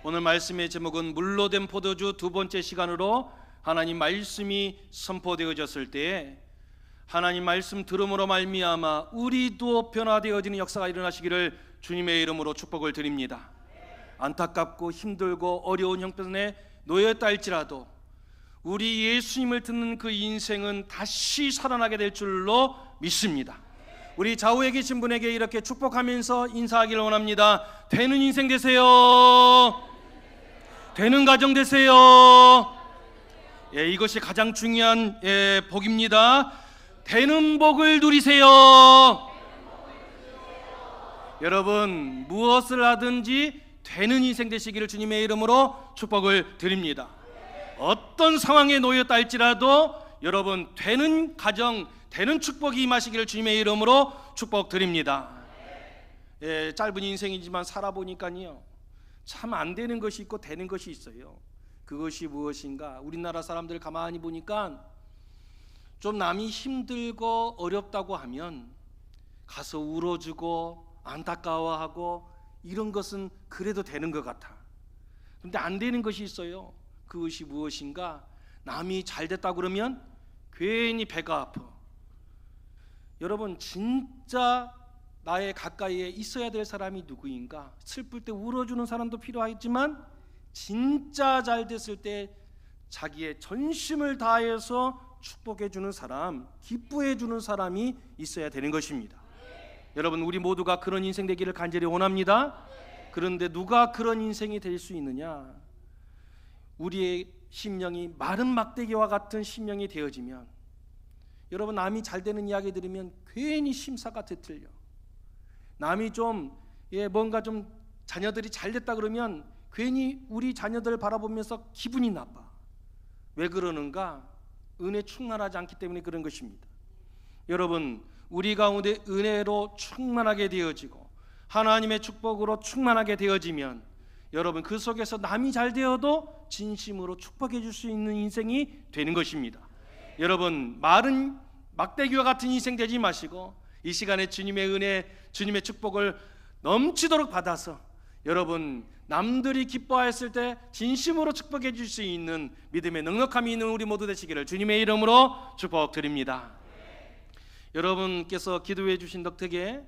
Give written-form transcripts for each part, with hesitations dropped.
오늘 말씀의 제목은 물로 된 포도주 두 번째 시간으로 하나님 말씀이 선포되어졌을 때에 하나님 말씀 들음으로 말미암아 우리도 변화되어지는 역사가 일어나시기를 주님의 이름으로 축복을 드립니다. 안타깝고 힘들고 어려운 형편에 놓였다 할지라도 우리 예수님을 듣는 그 인생은 다시 살아나게 될 줄로 믿습니다. 우리 좌우에 계신 분에게 이렇게 축복하면서 인사하기를 원합니다. 되는 인생 되세요. 되는 가정 되세요. 이것이 가장 중요한 복입니다. 되는 복을 누리세요. 여러분, 무엇을 하든지 되는 인생 되시기를 주님의 이름으로 축복을 드립니다. 어떤 상황에 놓였다 할지라도 여러분 되는 가정, 되는 축복이 임하시기를 주님의 이름으로 축복드립니다. 짧은 인생이지만 살아보니까요, 참 안 되는 것이 있고 되는 것이 있어요. 그것이 무엇인가? 우리나라 사람들 가만히 보니까 좀 남이 힘들고 어렵다고 하면 가서 울어주고 안타까워하고 이런 것은 그래도 되는 것 같아. 그런데 안 되는 것이 있어요. 그것이 무엇인가? 남이 잘 됐다고 그러면 괜히 배가 아파. 여러분, 진짜 나의 가까이에 있어야 될 사람이 누구인가? 슬플 때 울어주는 사람도 필요하겠지만 진짜 잘 됐을 때 자기의 전심을 다해서 축복해주는 사람, 기뻐해주는 사람이 있어야 되는 것입니다. 여러분, 우리 모두가 그런 인생 되기를 간절히 원합니다. 그런데 누가 그런 인생이 될 수 있느냐? 우리의 심령이 마른 막대기와 같은 심령이 되어지면, 여러분, 남이 잘 되는 이야기 들으면 괜히 심사가 뒤틀려. 남이 좀 뭔가 좀 자녀들이 잘 됐다 그러면 괜히 우리 자녀들 바라보면서 기분이 나빠. 왜 그러는가? 은혜 충만하지 않기 때문에 그런 것입니다. 여러분, 우리 가운데 은혜로 충만하게 되어지고 하나님의 축복으로 충만하게 되어지면 여러분, 그 속에서 남이 잘 되어도 진심으로 축복해 줄 수 있는 인생이 되는 것입니다. 여러분, 마른 막대기와 같은 인생 되지 마시고 이 시간에 주님의 은혜, 주님의 축복을 넘치도록 받아서 여러분, 남들이 기뻐했을 때 진심으로 축복해 줄 수 있는 믿음의 넉넉함이 있는 우리 모두 되시기를 주님의 이름으로 축복드립니다. 여러분께서 기도해 주신 덕택에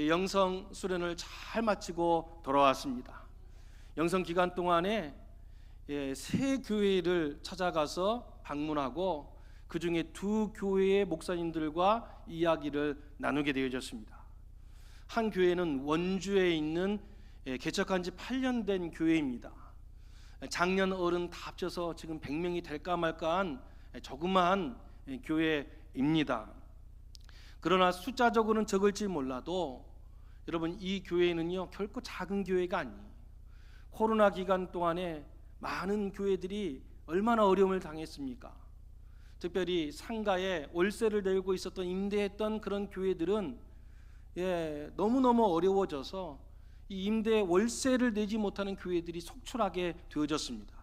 영성 수련을 잘 마치고 돌아왔습니다. 영성 기간 동안에 세 교회를 찾아가서 방문하고 그 중에 두 교회의 목사님들과 이야기를 나누게 되어졌습니다. 한 교회는 원주에 있는 개척한 지 8년 된 교회입니다. 작년 어른 다 합쳐서 지금 100명이 될까 말까한 조그마한 교회입니다. 그러나 숫자적으로는 적을지 몰라도 여러분, 이 교회는요 결코 작은 교회가 아니에요. 코로나 기간 동안에 많은 교회들이 얼마나 어려움을 당했습니까? 특별히 상가에 월세를 내고 있었던, 임대했던 그런 교회들은 너무너무 어려워져서 이 임대 월세를 내지 못하는 교회들이 속출하게 되어졌습니다.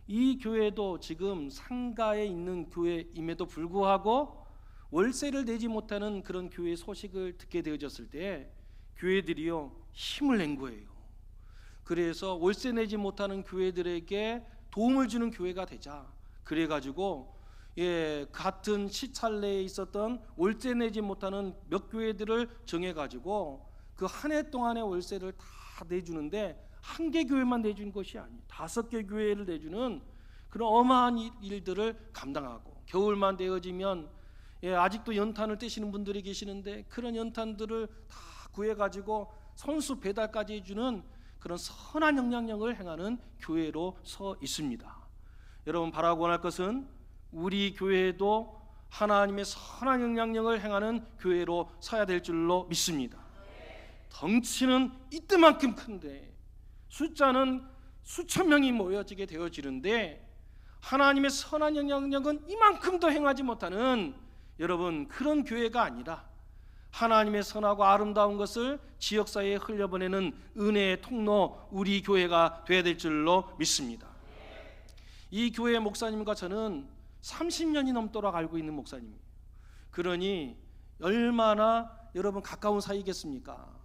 이 교회도 지금 상가에 있는 교회임에도 불구하고 월세를 내지 못하는 그런 교회 소식을 듣게 되어졌을 때 교회들이요 힘을 낸 거예요. 그래서 월세 내지 못하는 교회들에게 도움을 주는 교회가 되자, 그래가지고 같은 시찰내에 있었던 월세 내지 못하는 몇 교회들을 정해가지고 그 한 해 동안의 월세를 다 내주는데 한 개 교회만 내주는 것이 아니에요. 5개 교회를 내주는 그런 어마한 일들을 감당하고, 겨울만 되어지면 아직도 연탄을 떼시는 분들이 계시는데 그런 연탄들을 다 구해가지고 선수 배달까지 해주는 그런 선한 영향력을 행하는 교회로 서 있습니다. 여러분, 바라고 원할 것은 우리 교회도 하나님의 선한 영향력을 행하는 교회로 서야 될 줄로 믿습니다. 덩치는 이때만큼 큰데 숫자는 수천 명이 모여지게 되어지는데 하나님의 선한 영향력은 이만큼 더 행하지 못하는 여러분, 그런 교회가 아니라 하나님의 선하고 아름다운 것을 지역사회에 흘려보내는 은혜의 통로, 우리 교회가 되어야 될 줄로 믿습니다. 이 교회 목사님과 저는 30년이 넘도록 알고 있는 목사님이에요. 그러니 얼마나 여러분 가까운 사이겠습니까?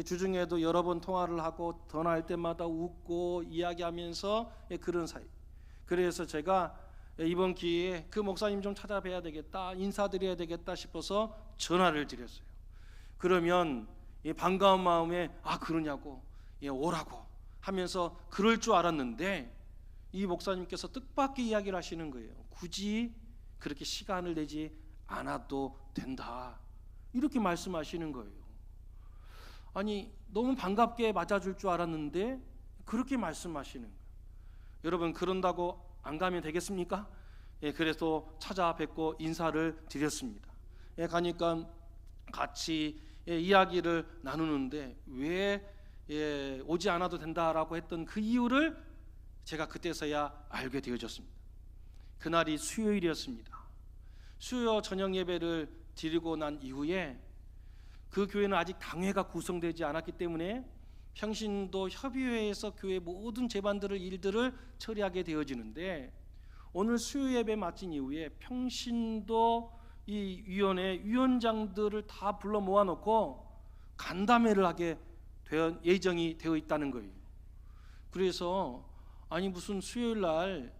주중에도 여러 번 통화를 하고 전화할 때마다 웃고 이야기하면서 그런 사이. 그래서 제가 이번 기회에 그 목사님 좀 찾아뵈야 되겠다, 인사드려야 되겠다 싶어서 전화를 드렸어요. 그러면 반가운 마음에 그러냐고 오라고 하면서 그럴 줄 알았는데 이 목사님께서 뜻밖의 이야기를 하시는 거예요. 굳이 그렇게 시간을 내지 않아도 된다, 이렇게 말씀하시는 거예요. 아니, 너무 반갑게 맞아줄 줄 알았는데 그렇게 말씀하시는 거예요. 여러분, 그런다고 안 가면 되겠습니까? 그래서 찾아뵙고 인사를 드렸습니다. 가니까 같이 이야기를 나누는데 왜 오지 않아도 된다라고 했던 그 이유를 제가 그때서야 알게 되어졌습니다. 그날이 수요일이었습니다. 수요 저녁 예배를 드리고 난 이후에 그 교회는 아직 당회가 구성되지 않았기 때문에 평신도 협의회에서 교회 모든 제반들을 일들을 처리하게 되어지는데, 오늘 수요 예배 마친 이후에 평신도 이 위원회 위원장들을 다 불러 모아놓고 간담회를 하게 예정이 되어 있다는 거예요. 그래서 아니 무슨 수요일 날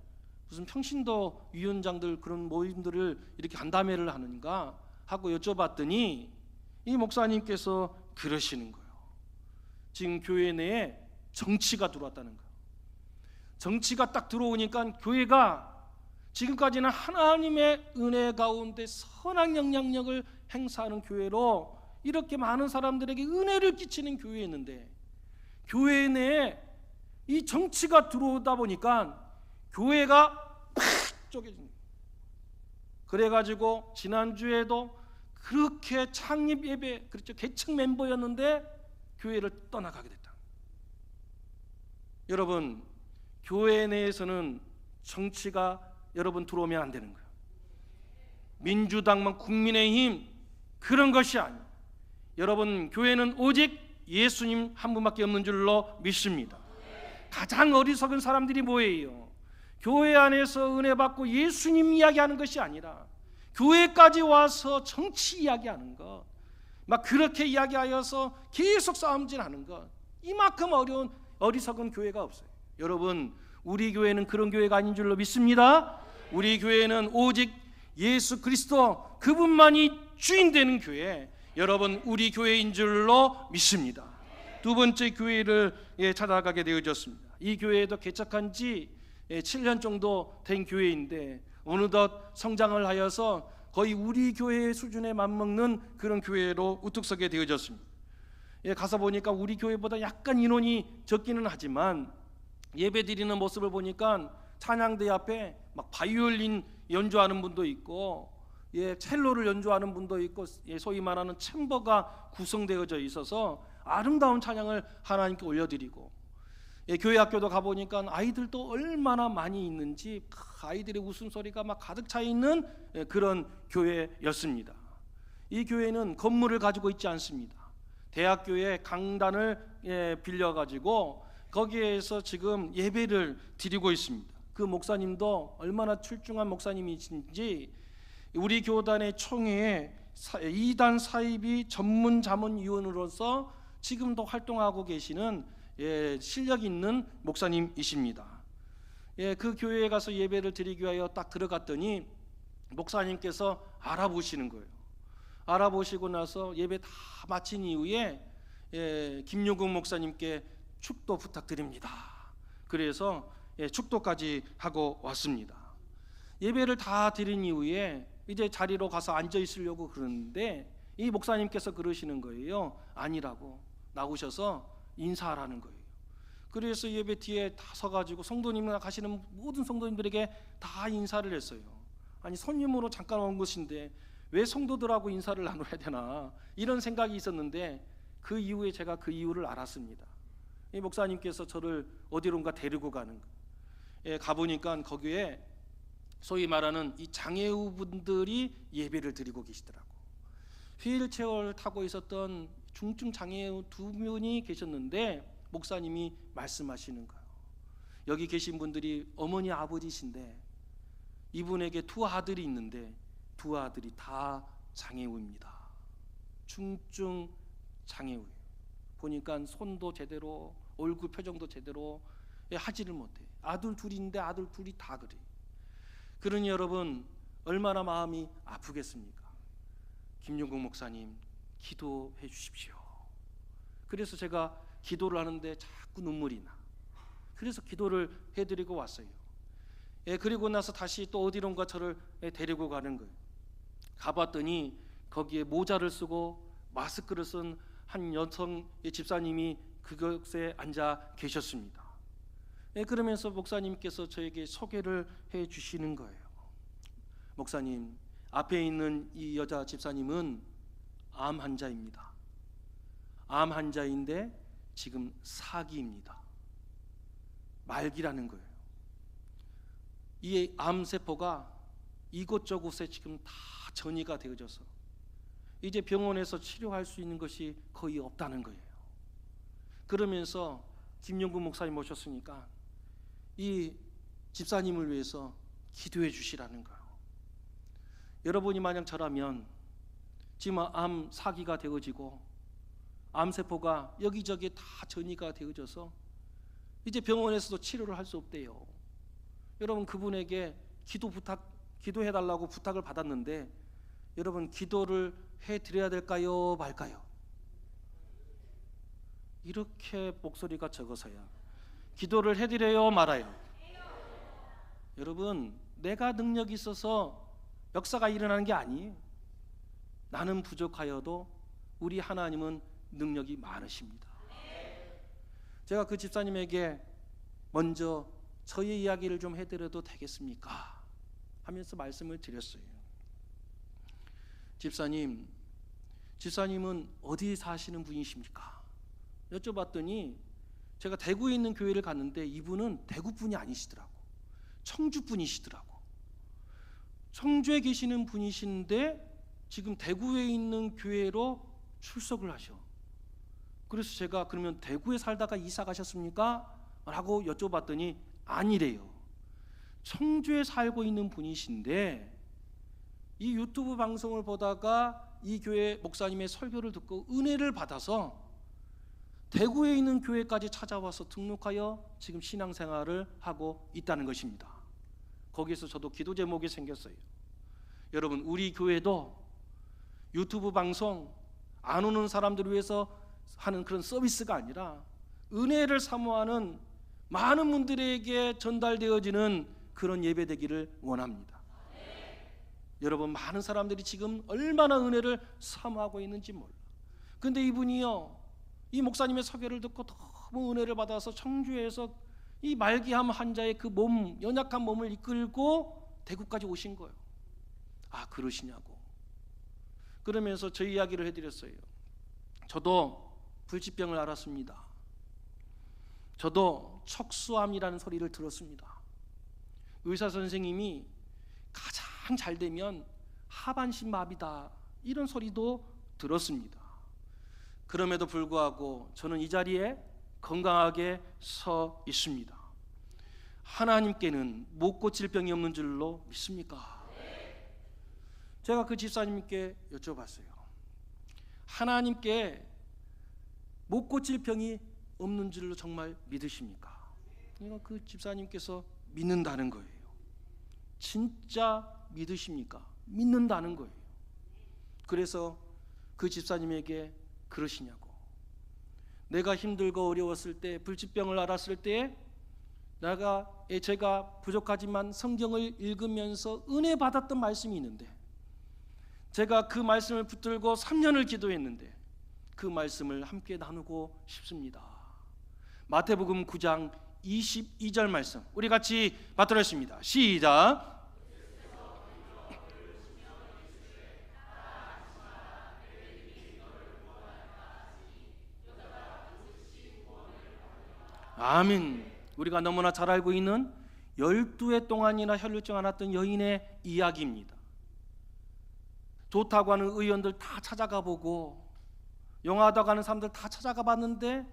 무슨 평신도 위원장들 그런 모임들을 이렇게 간담회를 하는가 하고 여쭤봤더니 이 목사님께서 그러시는 거예요. 지금 교회 내에 정치가 들어왔다는 거예요. 정치가 딱 들어오니까 교회가 지금까지는 하나님의 은혜 가운데 선한 영향력을 행사하는 교회로 이렇게 많은 사람들에게 은혜를 끼치는 교회였는데, 교회 내에 이 정치가 들어오다 보니까 교회가 팍 쪼개진 거예요. 그래가지고 지난주에도 그렇게 창립 예배, 그렇죠, 개척 멤버였는데 교회를 떠나가게 됐다. 여러분, 교회 내에서는 정치가 여러분 들어오면 안 되는 거예요. 민주당만, 국민의힘 그런 것이 아니에요. 여러분, 교회는 오직 예수님 한 분밖에 없는 줄로 믿습니다. 가장 어리석은 사람들이 뭐예요? 교회 안에서 은혜 받고 예수님 이야기하는 것이 아니라 교회까지 와서 정치 이야기하는 것, 막 그렇게 이야기하여서 계속 싸움질하는 것, 이만큼 어리석은 교회가 없어요. 여러분, 우리 교회는 그런 교회가 아닌 줄로 믿습니다. 우리 교회는 오직 예수 그리스도 그분만이 주인 되는 교회, 여러분 우리 교회인 줄로 믿습니다. 두 번째 교회를 찾아가게 되어졌습니다. 이 교회도 개척한 지 7년 정도 된 교회인데 어느덧 성장을 하여서 거의 우리 교회 수준에 맞먹는 그런 교회로 우뚝 서게 되어졌습니다. 가서 보니까 우리 교회보다 약간 인원이 적기는 하지만 예배 드리는 모습을 보니까 찬양대 앞에 막 바이올린 연주하는 분도 있고 첼로를 연주하는 분도 있고 소위 말하는 챔버가 구성되어져 있어서 아름다운 찬양을 하나님께 올려드리고, 교회 학교도 가보니까 아이들도 얼마나 많이 있는지 아이들의 웃음소리가 막 가득 차 있는 그런 교회였습니다. 이 교회는 건물을 가지고 있지 않습니다. 대학교에 강단을 빌려가지고 거기에서 지금 예배를 드리고 있습니다. 그 목사님도 얼마나 출중한 목사님이신지 우리 교단의 총회에 2단 사입이 전문 자문위원으로서 지금도 활동하고 계시는 실력 있는 목사님이십니다. 그 교회에 가서 예배를 드리기 위하여 딱 들어갔더니 목사님께서 알아보시는 거예요. 알아보시고 나서 예배 다 마친 이후에 김용국 목사님께 축도 부탁드립니다. 그래서 축도까지 하고 왔습니다. 예배를 다 드린 이후에 이제 자리로 가서 앉아 있으려고 그러는데 이 목사님께서 그러시는 거예요. 아니라고, 나오셔서 인사하라는 거예요. 그래서 예배 뒤에 다 서가지고 성도님이나 가시는 모든 성도님들에게 다 인사를 했어요. 아니, 손님으로 잠깐 온 것인데 왜 성도들하고 인사를 나눠야 되나, 이런 생각이 있었는데 그 이후에 제가 그 이유를 알았습니다. 이 목사님께서 저를 어디론가 데리고 가는 거예요. 가보니까 거기에 소위 말하는 이 장애우분들이 예배를 드리고 계시더라고. 휠체어를 타고 있었던 중증 장애우 2분이 계셨는데 목사님이 말씀하시는 거예요. 여기 계신 분들이 어머니 아버지신데 이분에게 2 아들이 있는데 2 아들이 다 장애우입니다. 중증 장애우예요. 보니까 손도 제대로, 얼굴 표정도 제대로 하지를 못해. 아들 둘인데 아들 둘이 다 그래. 그러니 여러분 얼마나 마음이 아프겠습니까? 김용국 목사님 기도해 주십시오. 그래서 제가 기도를 하는데 자꾸 눈물이 나. 그래서 기도를 해드리고 왔어요. 그리고 나서 다시 또 어디론가 저를 데리고 가는 거예요. 가봤더니 거기에 모자를 쓰고 마스크를 쓴 한 여성 집사님이 그곳에 앉아 계셨습니다. 그러면서 목사님께서 저에게 소개를 해 주시는 거예요. 목사님, 앞에 있는 이 여자 집사님은 암 환자입니다. 암 환자인데 지금 사기입니다. 말기라는 거예요. 이 암세포가 이곳저곳에 지금 다 전이가 되어져서 이제 병원에서 치료할 수 있는 것이 거의 없다는 거예요. 그러면서 김용국 목사님 모셨으니까 이 집사님을 위해서 기도해 주시라는 거예요. 여러분이 만약 저라면 지금 암 사기가 되어지고 암세포가 여기저기 다 전이가 되어져서 이제 병원에서도 치료를 할 수 없대요. 여러분 그분에게 기도해달라고 부탁을 받았는데 여러분 기도를 해드려야 될까요 말까요? 이렇게 목소리가 적어서야 기도를 해드려요 말아요? 여러분 내가 능력이 있어서 역사가 일어나는 게 아니에요. 나는 부족하여도 우리 하나님은 능력이 많으십니다. 제가 그 집사님에게 먼저 저의 이야기를 좀 해드려도 되겠습니까? 하면서 말씀을 드렸어요. 집사님은 어디 사시는 분이십니까? 여쭤봤더니 제가 대구에 있는 교회를 갔는데 이분은 대구 분이 아니시더라고. 청주 분이시더라고. 청주에 계시는 분이신데 지금 대구에 있는 교회로 출석을 하셔. 그래서 제가 그러면 대구에 살다가 이사 가셨습니까? 라고 여쭤봤더니 아니래요. 청주에 살고 있는 분이신데 이 유튜브 방송을 보다가 이 교회 목사님의 설교를 듣고 은혜를 받아서 대구에 있는 교회까지 찾아와서 등록하여 지금 신앙생활을 하고 있다는 것입니다. 거기서 저도 기도 제목이 생겼어요. 여러분 우리 교회도 유튜브 방송 안 오는 사람들을 위해서 하는 그런 서비스가 아니라 은혜를 사모하는 많은 분들에게 전달되어지는 그런 예배되기를 원합니다. 여러분 많은 사람들이 지금 얼마나 은혜를 사모하고 있는지 몰라. 근데 이분이요 이 목사님의 설교를 듣고 너무 은혜를 받아서 청주에서 이 말기암 환자의 그 몸, 연약한 몸을 이끌고 대구까지 오신 거예요. 아 그러시냐고. 그러면서 저 이야기를 해드렸어요. 저도 불치병을 앓았습니다. 저도 척수암이라는 소리를 들었습니다. 의사 선생님이 가장 잘 되면 하반신 마비다 이런 소리도 들었습니다. 그럼에도 불구하고 저는 이 자리에 건강하게 서 있습니다. 하나님께는 못 고칠 병이 없는 줄로 믿습니까? 제가 그 집사님께 여쭤봤어요. 하나님께 못 고칠 병이 없는 줄로 정말 믿으십니까? 그러니까 그 집사님께서 믿는다는 거예요. 진짜 믿으십니까? 믿는다는 거예요. 그래서 그 집사님에게 그러시냐고. 내가 힘들고 어려웠을 때 불치병을 앓았을 때 제가 부족하지만 성경을 읽으면서 은혜 받았던 말씀이 있는데 제가 그 말씀을 붙들고 3년을 기도했는데 그 말씀을 함께 나누고 싶습니다. 마태복음 9장 22절 말씀 우리 같이 받들었습니다. 시작. 아멘. 우리가 너무나 잘 알고 있는 12해 동안이나 혈루증 앓았던 여인의 이야기입니다. 좋다고 하는 의원들 다 찾아가 보고 영하다고 하는 사람들 다 찾아가 봤는데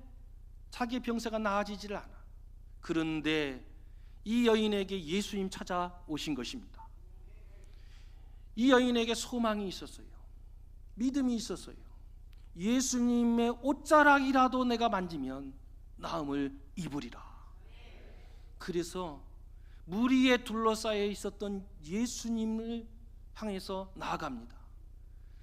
자기의 병세가 나아지질 않아. 그런데 이 여인에게 예수님 찾아오신 것입니다. 이 여인에게 소망이 있었어요. 믿음이 있었어요. 예수님의 옷자락이라도 내가 만지면 나음을 입으리라. 그래서 무리에 둘러싸여 있었던 예수님을 향해서 나아갑니다.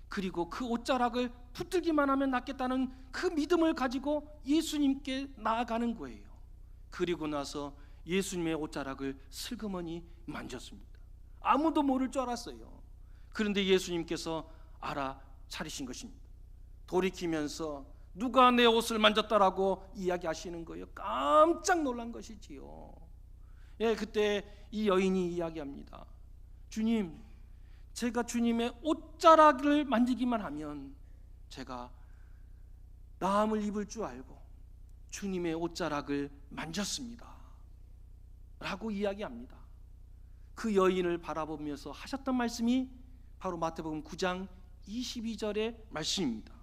그리고 그 옷자락을 붙들기만 하면 낫겠다는 그 믿음을 가지고 예수님께 나아가는 거예요. 그리고 나서 예수님의 옷자락을 슬그머니 만졌습니다. 아무도 모를 줄 알았어요. 그런데 예수님께서 알아차리신 것입니다. 돌이키면서 누가 내 옷을 만졌다라고 이야기하시는 거예요. 깜짝 놀란 것이지요. 예, 그때 이 여인이 이야기합니다. 주님, 제가 주님의 옷자락을 만지기만 하면 제가 나음을 입을 줄 알고 주님의 옷자락을 만졌습니다 라고 이야기합니다. 그 여인을 바라보면서 하셨던 말씀이 바로 마태복음 9장 22절의 말씀입니다.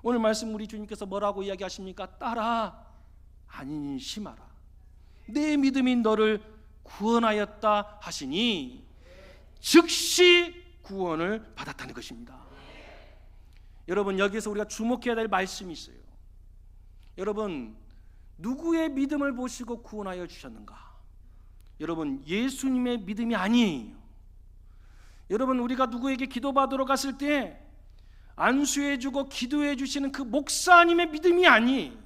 오늘 말씀 우리 주님께서 뭐라고 이야기하십니까? 따라 안심하라, 내 믿음이 너를 구원하였다 하시니 즉시 구원을 받았다는 것입니다. 여러분, 여기서 우리가 주목해야 될 말씀이 있어요. 여러분, 누구의 믿음을 보시고 구원하여 주셨는가? 여러분, 예수님의 믿음이 아니에요. 여러분, 우리가 누구에게 기도받으러 갔을 때 안수해주고 기도해 주시는 그 목사님의 믿음이 아니에요.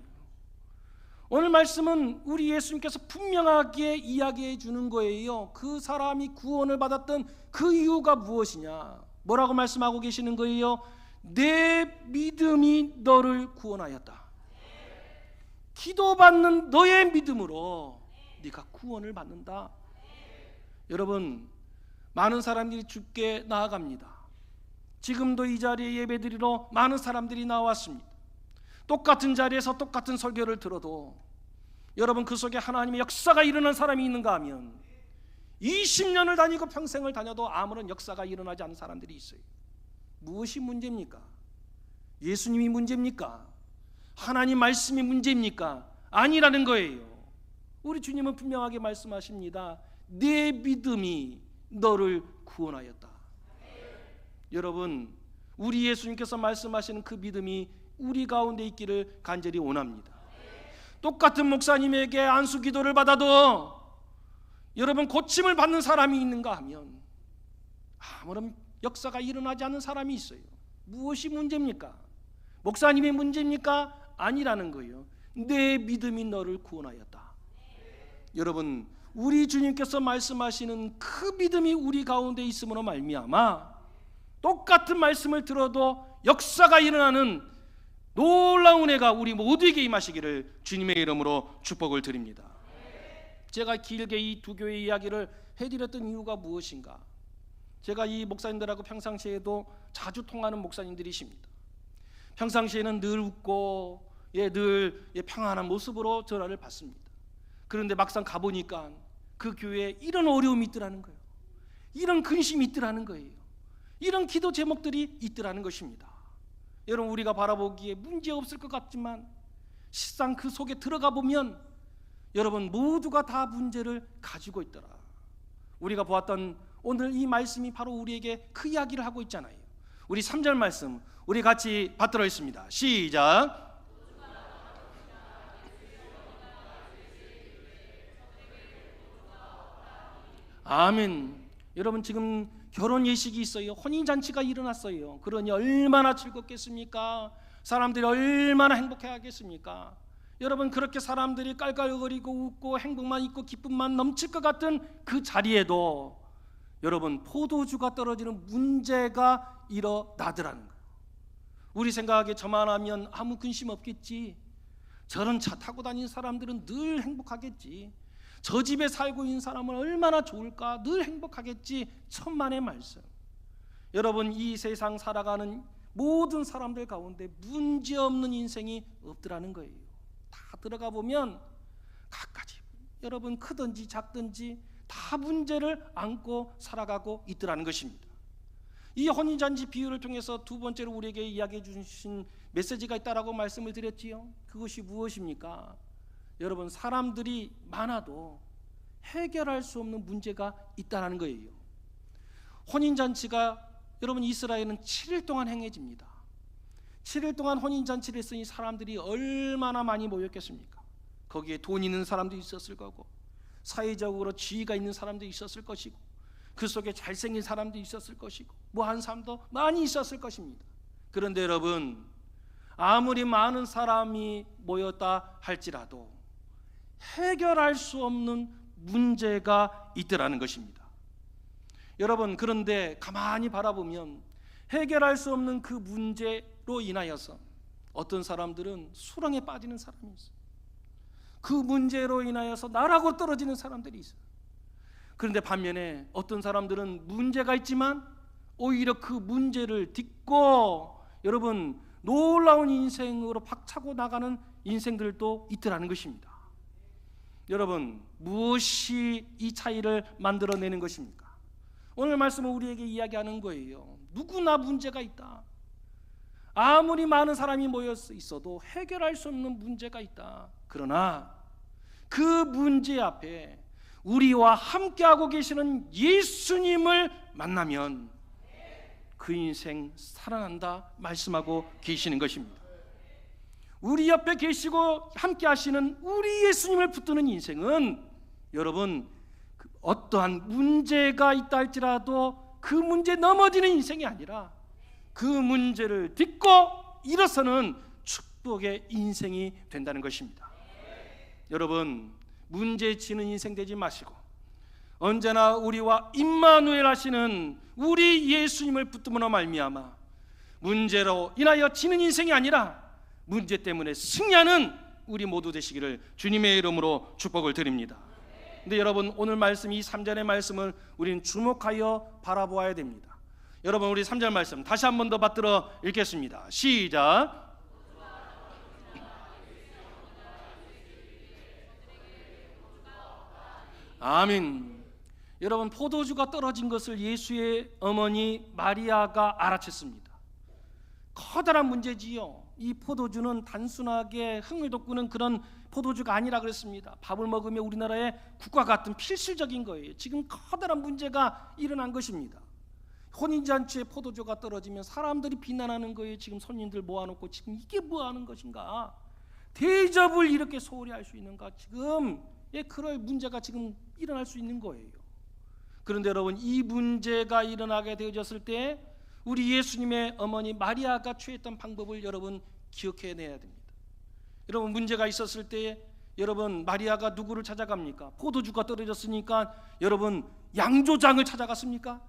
오늘 말씀은 우리 예수님께서 분명하게 이야기해 주는 거예요. 그 사람이 구원을 받았던 그 이유가 무엇이냐? 뭐라고 말씀하고 계시는 거예요? 내 믿음이 너를 구원하였다. 기도받는 너의 믿음으로 네가 구원을 받는다. 여러분, 많은 사람들이 주께 나아갑니다. 지금도 이 자리에 예배드리러 많은 사람들이 나왔습니다. 똑같은 자리에서 똑같은 설교를 들어도 여러분, 그 속에 하나님의 역사가 일어난 사람이 있는가 하면 20년을 다니고 평생을 다녀도 아무런 역사가 일어나지 않은 사람들이 있어요. 무엇이 문제입니까? 예수님이 문제입니까? 하나님 말씀이 문제입니까? 아니라는 거예요. 우리 주님은 분명하게 말씀하십니다. 내 믿음이 너를 구원하였다. 여러분, 우리 예수님께서 말씀하시는 그 믿음이 우리 가운데 있기를 간절히 원합니다. 똑같은 목사님에게 안수 기도를 받아도 여러분, 고침을 받는 사람이 있는가 하면 아무런 역사가 일어나지 않는 사람이 있어요. 무엇이 문제입니까? 목사님의 문제입니까? 아니라는 거예요. 내 믿음이 너를 구원하였다. 여러분, 우리 주님께서 말씀하시는 그 믿음이 우리 가운데 있음으로 말미암아 똑같은 말씀을 들어도 역사가 일어나는 놀라운 은혜가 우리 모두에게 임하시기를 주님의 이름으로 축복을 드립니다. 제가 길게 이 두 교회의 이야기를 해드렸던 이유가 무엇인가? 제가 이 목사님들하고 평상시에도 자주 통하는 목사님들이십니다. 평상시에는 늘 웃고 늘 평안한 모습으로 전화를 받습니다. 그런데 막상 가보니까 그 교회에 이런 어려움이 있더라는 거예요. 이런 근심이 있더라는 거예요. 이런 기도 제목들이 있더라는 것입니다. 여러분, 우리가 바라보기에 문제없을 것 같지만 실상 그 속에 들어가 보면 여러분, 모두가 다 문제를 가지고 있더라. 우리가 보았던 오늘 이 말씀이 바로 우리에게 그 이야기를 하고 있잖아요. 우리 3절 말씀 우리 같이 받들어 있습니다. 시작. 아멘. 여러분, 지금 결혼 예식이 있어요. 혼인잔치가 일어났어요. 그러니 얼마나 즐겁겠습니까? 사람들이 얼마나 행복해하겠습니까? 여러분, 그렇게 사람들이 깔깔거리고 웃고 행복만 있고 기쁨만 넘칠 것 같은 그 자리에도 여러분, 포도주가 떨어지는 문제가 일어나더라는 거예요. 우리 생각하기에 저만 하면 아무 근심 없겠지. 저런 차 타고 다니는 사람들은 늘 행복하겠지. 저 집에 살고 있는 사람은 얼마나 좋을까? 늘 행복하겠지. 천만의 말씀. 여러분, 이 세상 살아가는 모든 사람들 가운데 문제없는 인생이 없더라는 거예요. 다 들어가 보면 각가지 여러분, 크든지 작든지 다 문제를 안고 살아가고 있더라는 것입니다. 이 혼인잔치 비유를 통해서 두 번째로 우리에게 이야기해 주신 메시지가 있다라고 말씀을 드렸지요. 그것이 무엇입니까? 여러분, 사람들이 많아도 해결할 수 없는 문제가 있다는 거예요. 혼인잔치가 여러분, 이스라엘은 7일 동안 행해집니다. 7일 동안 혼인잔치를 했으니 사람들이 얼마나 많이 모였겠습니까? 거기에 돈 있는 사람도 있었을 거고, 사회적으로 지위가 있는 사람도 있었을 것이고, 그 속에 잘생긴 사람도 있었을 것이고, 뭐한 사람도 많이 있었을 것입니다. 그런데 여러분, 아무리 많은 사람이 모였다 할지라도 해결할 수 없는 문제가 있더라는 것입니다. 여러분, 그런데 가만히 바라보면 해결할 수 없는 그 문제로 인하여서 어떤 사람들은 수렁에 빠지는 사람이 있어요. 그 문제로 인하여서 나락으로 떨어지는 사람들이 있어요. 그런데 반면에 어떤 사람들은 문제가 있지만 오히려 그 문제를 딛고 여러분 놀라운 인생으로 박차고 나가는 인생들도 있더라는 것입니다. 여러분, 무엇이 이 차이를 만들어내는 것입니까? 오늘 말씀은 우리에게 이야기하는 거예요. 누구나 문제가 있다. 아무리 많은 사람이 모여 있어도 해결할 수 없는 문제가 있다. 그러나 그 문제 앞에 우리와 함께하고 계시는 예수님을 만나면 그 인생 살아난다 말씀하고 계시는 것입니다. 우리 옆에 계시고 함께 하시는 우리 예수님을 붙드는 인생은 여러분 어떠한 문제가 있다 할지라도 그 문제 넘어지는 인생이 아니라 그 문제를 딛고 일어서는 축복의 인생이 된다는 것입니다. 여러분, 문제 지는 인생 되지 마시고 언제나 우리와 임마누엘 하시는 우리 예수님을 붙들므로 말미암아 문제로 인하여 지는 인생이 아니라 문제 때문에 승리하는 우리 모두 되시기를 주님의 이름으로 축복을 드립니다. 근데 여러분, 오늘 말씀, 이 3절의 말씀을 우리는 주목하여 바라보아야 됩니다. 여러분, 우리 3절 말씀 다시 한 번 더 받들어 읽겠습니다. 시작. 아멘. 여러분, 포도주가 떨어진 것을 예수의 어머니 마리아가 알아챘습니다. 커다란 문제지요. 이 포도주는 단순하게 흥을 돋구는 그런 포도주가 아니라 그랬습니다. 밥을 먹으며 우리나라의 국과 같은 필수적인 거예요. 지금 커다란 문제가 일어난 것입니다. 혼인잔치에 포도주가 떨어지면 사람들이 비난하는 거예요. 지금 손님들 모아놓고 지금 이게 뭐하는 것인가, 대접을 이렇게 소홀히 할 수 있는가, 지금 그럴 문제가 지금 일어날 수 있는 거예요. 그런데 여러분, 이 문제가 일어나게 되어졌을 때 우리 예수님의 어머니 마리아가 취했던 방법을 여러분 기억해내야 됩니다. 여러분, 문제가 있었을 때 여러분 마리아가 누구를 찾아갑니까? 포도주가 떨어졌으니까 여러분 양조장을 찾아갔습니까?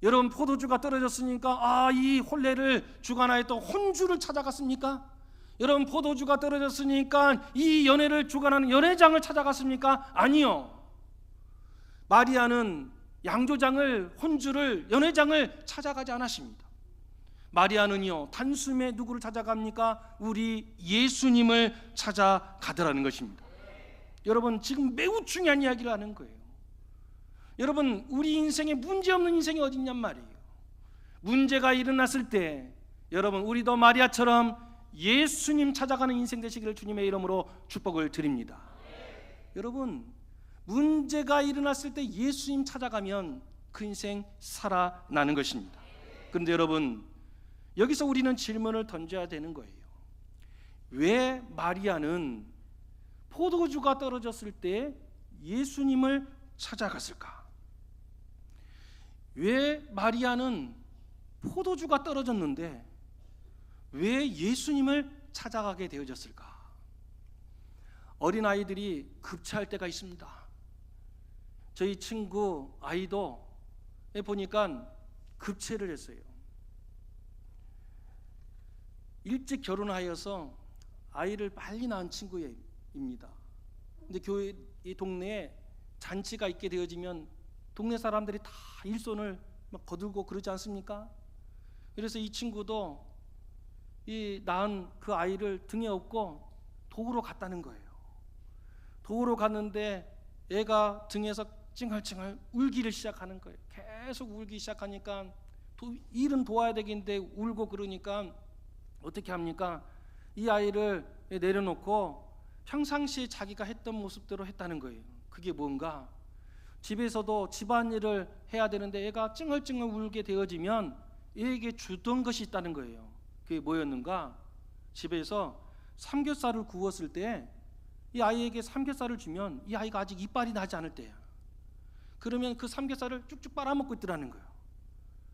여러분, 포도주가 떨어졌으니까 이 혼례를 주관하였던 혼주를 찾아갔습니까? 여러분, 포도주가 떨어졌으니까 이 연회를 주관하는 연회장을 찾아갔습니까? 아니요. 마리아는 양조장을, 혼주를, 연회장을 찾아가지 않았습니다. 마리아는요, 단숨에 누구를 찾아갑니까? 우리 예수님을 찾아가더라는 것입니다. 여러분, 지금 매우 중요한 이야기를 하는 거예요. 여러분, 우리 인생에 문제 없는 인생이 어디 있냔 말이에요. 문제가 일어났을 때 여러분, 우리도 마리아처럼 예수님 찾아가는 인생 되시기를 주님의 이름으로 축복을 드립니다. 여러분, 문제가 일어났을 때 예수님 찾아가면 그 인생 살아나는 것입니다. 그런데 여러분, 여기서 우리는 질문을 던져야 되는 거예요. 왜 마리아는 포도주가 떨어졌을 때 예수님을 찾아갔을까? 왜 마리아는 포도주가 떨어졌는데 왜 예수님을 찾아가게 되어졌을까? 어린아이들이 급체할 때가 있습니다. 저희 친구 아이도 보니까 급체를 했어요. 일찍 결혼하여서 아이를 빨리 낳은 친구입니다. 근데 교회, 이 동네에 잔치가 있게 되어지면 동네 사람들이 다 일손을 막 거들고 그러지 않습니까? 그래서 이 친구도 이 낳은 그 아이를 등에 업고 도구로 갔다는 거예요. 도구로 갔는데 애가 등에서 찡얼찡얼 울기를 시작하는 거예요. 계속 울기 시작하니까 일은 도와야 되겠는데 울고 그러니까 어떻게 합니까? 이 아이를 내려놓고 평상시에 자기가 했던 모습대로 했다는 거예요. 그게 뭔가, 집에서도 집안일을 해야 되는데 애가 찡얼찡얼 울게 되어지면 애에게 주던 것이 있다는 거예요. 그게 뭐였는가? 집에서 삼겹살을 구웠을 때 이 아이에게 삼겹살을 주면 이 아이가 아직 이빨이 나지 않을 때야. 그러면 그 삼겹살을 쭉쭉 빨아먹고 있더라는 거예요.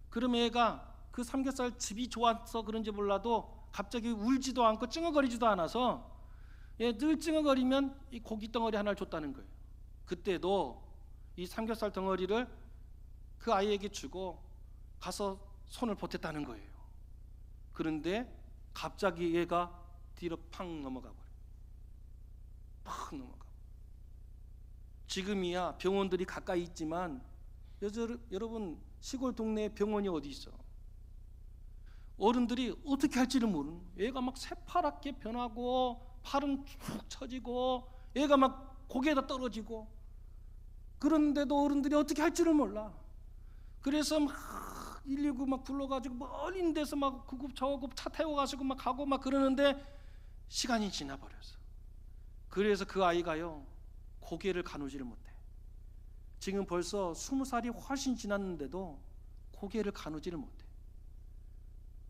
그러면 애가 그 삼겹살 집이 좋아서 그런지 몰라도 갑자기 울지도 않고 찡얼거리지도 않아서 늘 찡얼거리면 이 고기 덩어리 하나를 줬다는 거예요. 그때도 이 삼겹살 덩어리를 그 아이에게 주고 가서 손을 보탰다는 거예요. 그런데 갑자기 얘가 뒤로 팍 넘어가 버려요. 팍 넘어가. 지금이야 병원들이 가까이 있지만 여러분 시골 동네에 병원이 어디 있어? 어른들이 어떻게 할지를 모르는, 얘가 막 새파랗게 변하고 팔은 쭉 처지고 얘가 막 고개에다 떨어지고, 그런데도 어른들이 어떻게 할지를 몰라. 그래서 막 119 막 불러가지고 멀리 있는 데서 막 구급 저급 차 태워 가지고 막 가고 막 그러는데 시간이 지나버렸어. 그래서 그 아이가요 고개를 가누지를 못해. 지금 벌써 20살이 훨씬 지났는데도 고개를 가누지를 못해.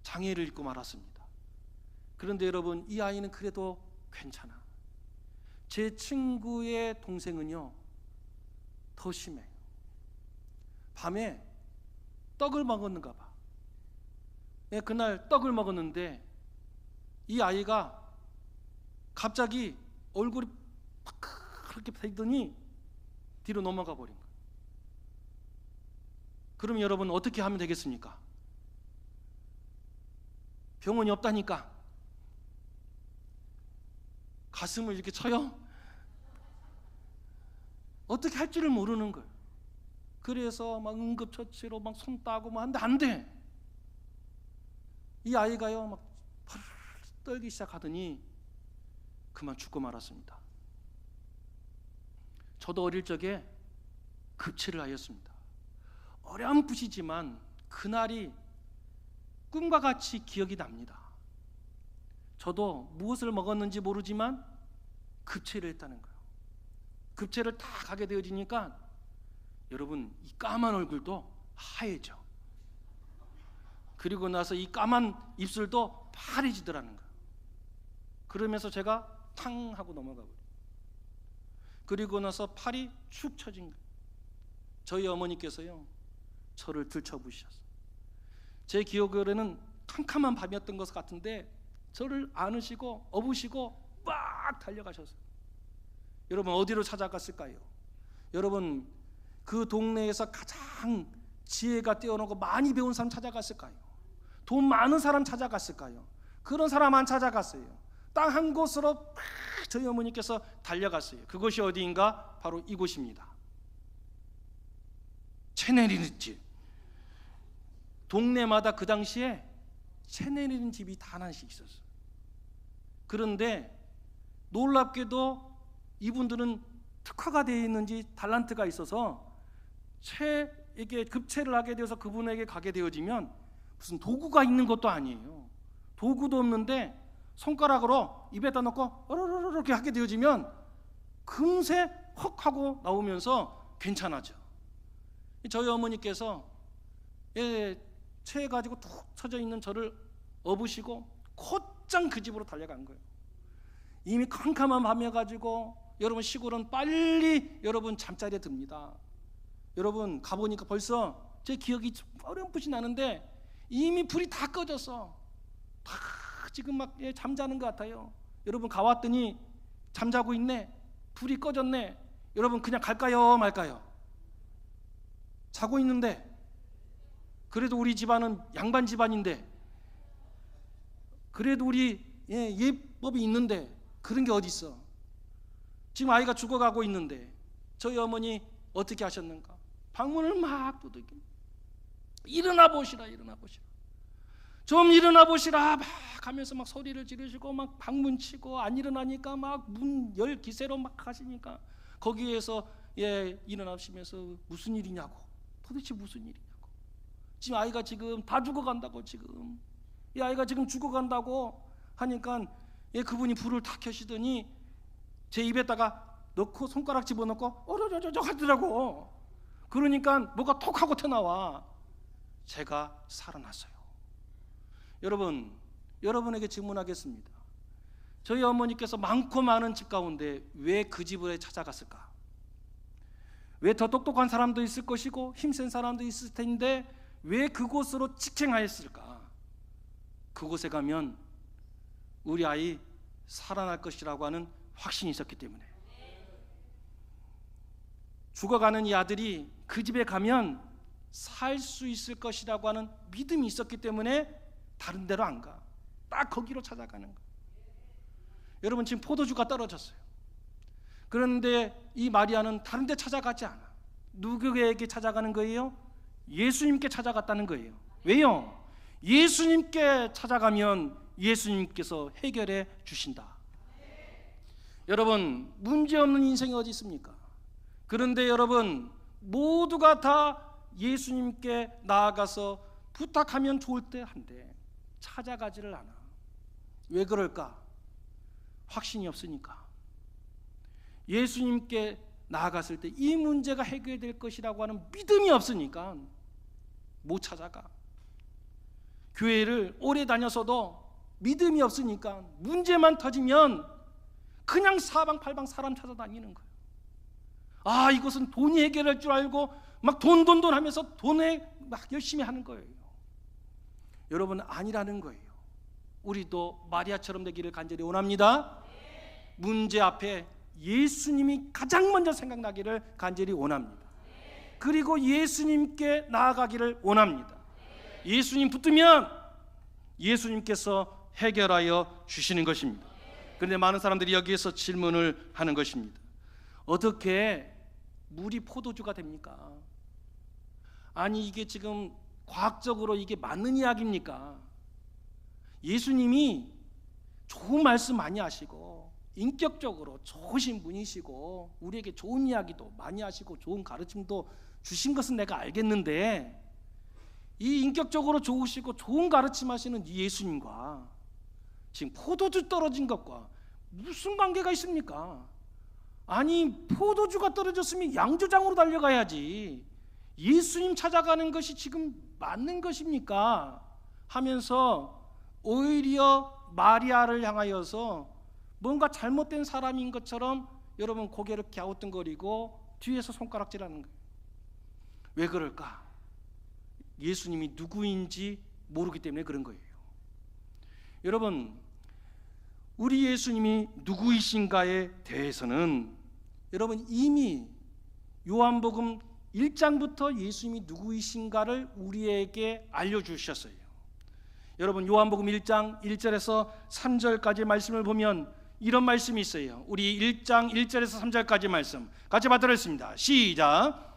장애를 입고 말았습니다. 그런데 여러분, 이 아이는 그래도 괜찮아. 제 친구의 동생은요 더 심해요. 밤에 떡을 먹었는가 봐. 그날 떡을 먹었는데 이 아이가 갑자기 얼굴이 그렇게 되더니 뒤로 넘어가 버린 거예요. 그럼 여러분 어떻게 하면 되겠습니까? 병원이 없다니까 가슴을 이렇게 쳐요? 어떻게 할 줄을 모르는 거예요. 그래서 막 응급처치로 막 손 따고 막 하는데 안 돼. 이 아이가요 막 떨기 시작하더니 그만 죽고 말았습니다. 저도 어릴 적에 급체를 하였습니다. 어렴풋이지만 그날이 꿈과 같이 기억이 납니다. 저도 무엇을 먹었는지 모르지만 급체를 했다는 거예요. 급체를 다 가게 되어지니까 여러분 이 까만 얼굴도 하얘져. 그리고 나서 이 까만 입술도 파래지더라는 거예요. 그러면서 제가 탕 하고 넘어가 버려요. 그리고 나서 팔이 축 처진 거예요. 저희 어머니께서요 저를 들쳐부으셨어요. 제 기억으로는 캄캄한 밤이었던 것 같은데 저를 안으시고 업으시고 막 달려가셨어요. 여러분 어디로 찾아갔을까요? 여러분 그 동네에서 가장 지혜가 뛰어나고 많이 배운 사람 찾아갔을까요? 돈 많은 사람 찾아갔을까요? 그런 사람 안 찾아갔어요. 땅 한 곳으로 저희 어머니께서 달려갔어요. 그것이 어디인가? 바로 이곳입니다. 채 내리는 집. 동네마다 그 당시에 채 내리는 집이 다 하나씩 있었어요. 그런데 놀랍게도 이분들은 특화가 되어 있는지 달란트가 있어서 채에게 급체를 하게 되어서 그분에게 가게 되어지면 무슨 도구가 있는 것도 아니에요. 도구도 없는데 손가락으로 입에다 넣고 어르르르 이렇게 하게 되어지면 금세 헉 하고 나오면서 괜찮아져. 저희 어머니께서 체해 가지고 툭 쳐져 있는 저를 업으시고 곧장 그 집으로 달려간 거예요. 이미 캄캄한 밤이어가지고 여러분 시골은 빨리 여러분 잠자리에 듭니다. 여러분 가보니까 벌써 제 기억이 어렴풋이 나는데 이미 불이 다 꺼졌어. 다 지금 막 잠자는 것 같아요. 여러분 가왔더니 잠자고 있네. 불이 꺼졌네. 여러분 그냥 갈까요 말까요? 자고 있는데, 그래도 우리 집안은 양반 집안인데, 그래도 우리 예법이 있는데 그런 게 어디 있어? 지금 아이가 죽어가고 있는데 저희 어머니 어떻게 하셨는가? 방문을 막 두들겨. 일어나 보시라, 일어나 보시라. 좀 일어나 보시라 막 하면서 막 소리를 지르시고 막 방문 치고 안 일어나니까 막 문 열 기세로 막 하시니까 거기에서 일어나시면서 무슨 일이냐고, 도대체 무슨 일이냐고. 지금 아이가 지금 다 죽어간다고, 지금 이 아이가 지금 죽어간다고 하니까 그분이 불을 다 켜시더니 제 입에다가 넣고 손가락 집어넣고 어려저저저 하더라고. 그러니까 뭐가 톡 하고 튀어나와. 제가 살아났어요. 여러분 여러분에게 질문하겠습니다. 저희 어머니께서 많고 많은 집 가운데 왜 그 집을 찾아갔을까? 왜 더 똑똑한 사람도 있을 것이고 힘센 사람도 있을 텐데 왜 그곳으로 직행하였을까? 그곳에 가면 우리 아이 살아날 것이라고 하는 확신이 있었기 때문에, 죽어가는 이 아들이 그 집에 가면 살 수 있을 것이라고 하는 믿음이 있었기 때문에 다른 데로 안 가. 딱 거기로 찾아가는 거예요. 여러분, 지금 포도주가 떨어졌어요. 그런데 이 마리아는 다른 데 찾아가지 않아. 누구에게 찾아가는 거예요? 예수님께 찾아갔다는 거예요. 왜요? 예수님께 찾아가면 예수님께서 해결해 주신다. 여러분, 문제없는 인생이 어디 있습니까? 그런데 여러분, 모두가 다 예수님께 나아가서 부탁하면 좋을 때 한데 찾아가지를 않아. 왜 그럴까? 확신이 없으니까. 예수님께 나아갔을 때 이 문제가 해결될 것이라고 하는 믿음이 없으니까 못 찾아가. 교회를 오래 다녀서도 믿음이 없으니까 문제만 터지면 그냥 사방팔방 사람 찾아다니는 거예요. 아, 이것은 돈이 해결할 줄 알고 막 돈 하면서 돈에 막 열심히 하는 거예요. 여러분, 아니라는 거예요. 우리도 마리아처럼 되기를 간절히 원합니다. 문제 앞에 예수님이 가장 먼저 생각나기를 간절히 원합니다. 그리고 예수님께 나아가기를 원합니다. 예수님 붙들면 예수님께서 해결하여 주시는 것입니다. 그런데 많은 사람들이 여기에서 질문을 하는 것입니다. 어떻게 물이 포도주가 됩니까? 아니, 이게 지금 과학적으로 이게 맞는 이야기입니까? 예수님이 좋은 말씀 많이 하시고 인격적으로 좋으신 분이시고 우리에게 좋은 이야기도 많이 하시고 좋은 가르침도 주신 것은 내가 알겠는데, 이 인격적으로 좋으시고 좋은 가르침 하시는 이 예수님과 지금 포도주 떨어진 것과 무슨 관계가 있습니까? 아니, 포도주가 떨어졌으면 양조장으로 달려가야지 예수님 찾아가는 것이 지금 맞는 것입니까? 하면서 오히려 마리아를 향하여서 뭔가 잘못된 사람인 것처럼 여러분 고개를 갸우뚱거리고 뒤에서 손가락질하는 거예요. 왜 그럴까? 예수님이 누구인지 모르기 때문에 그런 거예요. 여러분, 우리 예수님이 누구이신가에 대해서는 여러분 이미 요한복음 1장부터 예수님이 누구이신가를 우리에게 알려주셨어요. 여러분, 요한복음 1장 1절에서 3절까지 말씀을 보면 이런 말씀이 있어요. 우리 1장 1절에서 3절까지 말씀 같이 받들었습니다. 시작.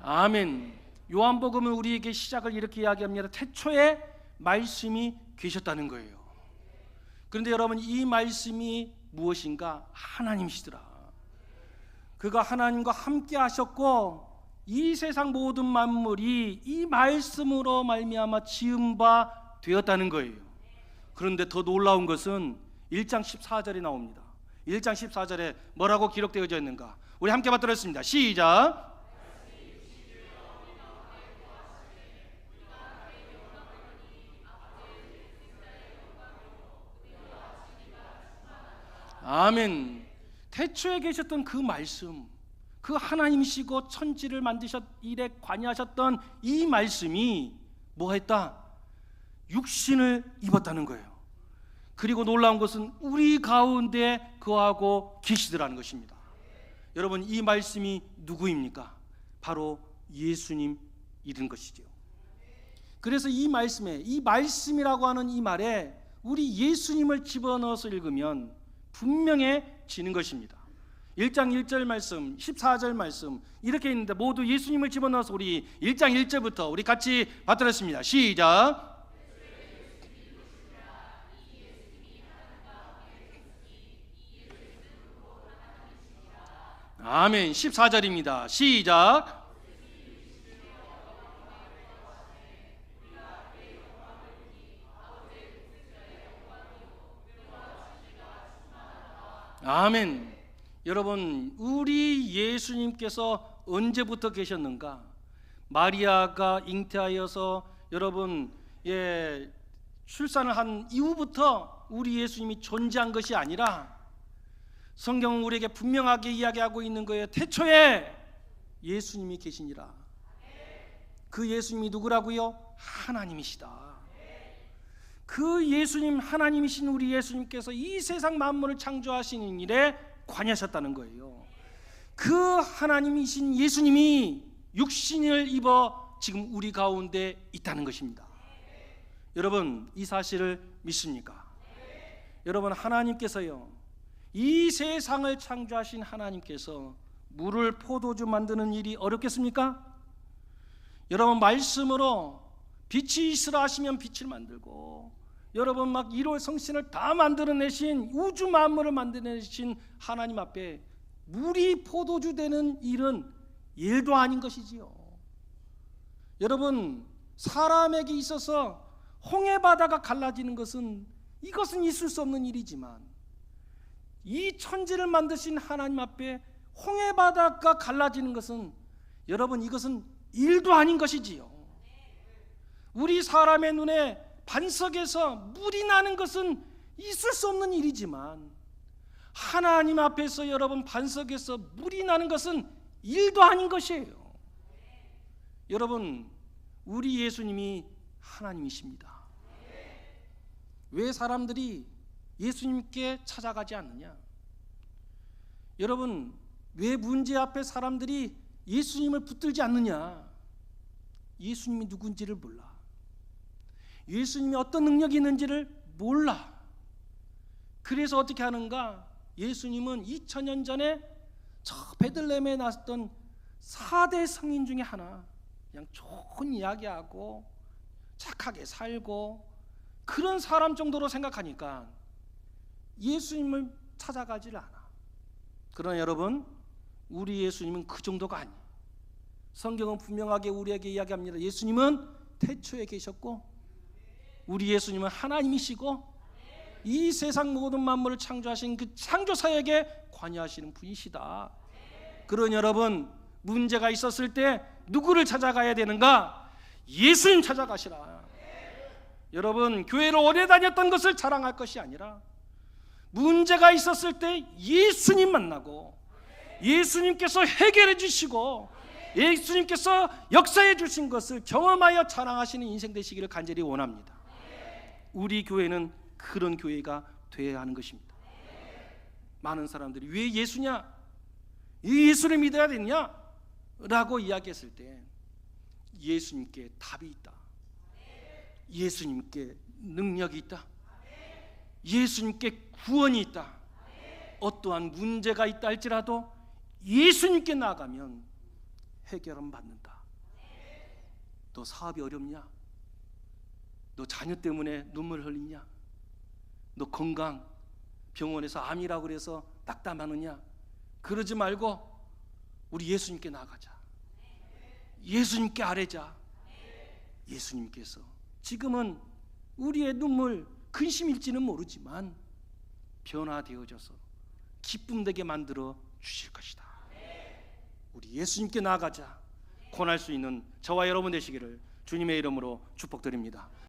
아멘. 요한복음은 우리에게 시작을 이렇게 이야기합니다. 태초에 말씀이 계셨다는 거예요. 그런데 여러분, 이 말씀이 무엇인가? 하나님이시더라. 그가 하나님과 함께 하셨고 이 세상 모든 만물이 이 말씀으로 말미암아 지은 바 되었다는 거예요. 그런데 더 놀라운 것은 1장 14절에 나옵니다. 1장 14절에 뭐라고 기록되어져 있는가? 우리 함께 받들었습니다. 시작. 아멘. 태초에 계셨던 그 말씀, 그 하나님이시고 천지를 만드셨 일에 관여하셨던 이 말씀이 뭐했다? 육신을 입었다는 거예요. 그리고 놀라운 것은 우리 가운데 거하고 계시더라는 것입니다. 여러분, 이 말씀이 누구입니까? 바로 예수님 이른 것이죠. 그래서 이 말씀에, 이 말씀이라고 하는 이 말에 우리 예수님을 집어넣어서 읽으면 분명해지는 것입니다. 1장 1절 말씀, 14절 말씀 이렇게 있는데 모두 예수님을 집어넣어서 우리 1장 1절부터 우리 같이 받들었습니다. 시작. 아멘. 14절입니다. 시작. 아멘. 여러분, 우리 예수님께서 언제부터 계셨는가? 마리아가 잉태하여서 여러분 출산을 한 이후부터 우리 예수님이 존재한 것이 아니라 성경은 우리에게 분명하게 이야기하고 있는 거예요. 태초에 예수님이 계시니라. 그 예수님이 누구라고요? 하나님이시다. 그 예수님, 하나님이신 우리 예수님께서 이 세상 만물을 창조하시는 일에 관여하셨다는 거예요. 그 하나님이신 예수님이 육신을 입어 지금 우리 가운데 있다는 것입니다. 여러분, 이 사실을 믿습니까? 여러분, 하나님께서요, 이 세상을 창조하신 하나님께서 물을 포도주 만드는 일이 어렵겠습니까? 여러분, 말씀으로 빛이 있으라 하시면 빛을 만들고, 여러분 막 1월 성신을 다 만들어내신, 우주 만물을 만들어내신 하나님 앞에 물이 포도주 되는 일은 일도 아닌 것이지요. 여러분, 사람에게 있어서 홍해바다가 갈라지는 것은, 이것은 있을 수 없는 일이지만, 이 천지를 만드신 하나님 앞에 홍해바다가 갈라지는 것은, 여러분, 이것은 일도 아닌 것이지요. 우리 사람의 눈에 반석에서 물이 나는 것은 있을 수 없는 일이지만, 하나님 앞에서 여러분 반석에서 물이 나는 것은 일도 아닌 것이에요. 여러분, 우리 예수님이 하나님이십니다. 왜 사람들이 예수님께 찾아가지 않느냐? 여러분, 왜 문제 앞에 사람들이 예수님을 붙들지 않느냐? 예수님이 누군지를 몰라. 예수님이 어떤 능력이 있는지를 몰라. 그래서 어떻게 하는가? 예수님은 2000년 전에 저 베들레헴에 났던 4대 성인 중에 하나, 그냥 좋은 이야기하고 착하게 살고 그런 사람 정도로 생각하니까 예수님을 찾아가질 않아. 그러나 여러분, 우리 예수님은 그 정도가 아니에요. 성경은 분명하게 우리에게 이야기합니다. 예수님은 태초에 계셨고, 우리 예수님은 하나님이시고, 이 세상 모든 만물을 창조하신 그 창조사에게 관여하시는 분이시다. 그러니 여러분, 문제가 있었을 때 누구를 찾아가야 되는가? 예수님 찾아가시라. 여러분, 교회를 오래 다녔던 것을 자랑할 것이 아니라, 문제가 있었을 때 예수님 만나고, 예수님께서 해결해 주시고, 예수님께서 역사해 주신 것을 경험하여 자랑하시는 인생 되시기를 간절히 원합니다. 우리 교회는 그런 교회가 되어야 하는 것입니다. 많은 사람들이 왜 예수냐? 예수를 믿어야 되냐? 라고 이야기했을 때 예수님께 답이 있다. 예수님께 능력이 있다. 예수님께 구원이 있다. 어떠한 문제가 있다 할지라도 예수님께 나아가면 해결은 받는다. 너 사업이 어렵냐? 너 자녀 때문에 눈물 흘리냐? 너 건강, 병원에서 암이라고 그래서 낙담하느냐? 그러지 말고 우리 예수님께 나가자. 예수님께 아뢰자. 예수님께서 지금은 우리의 눈물 근심일지는 모르지만 변화되어져서 기쁨되게 만들어 주실 것이다. 우리 예수님께 나아가자. 권할 수 있는 저와 여러분 되시기를 주님의 이름으로 축복드립니다.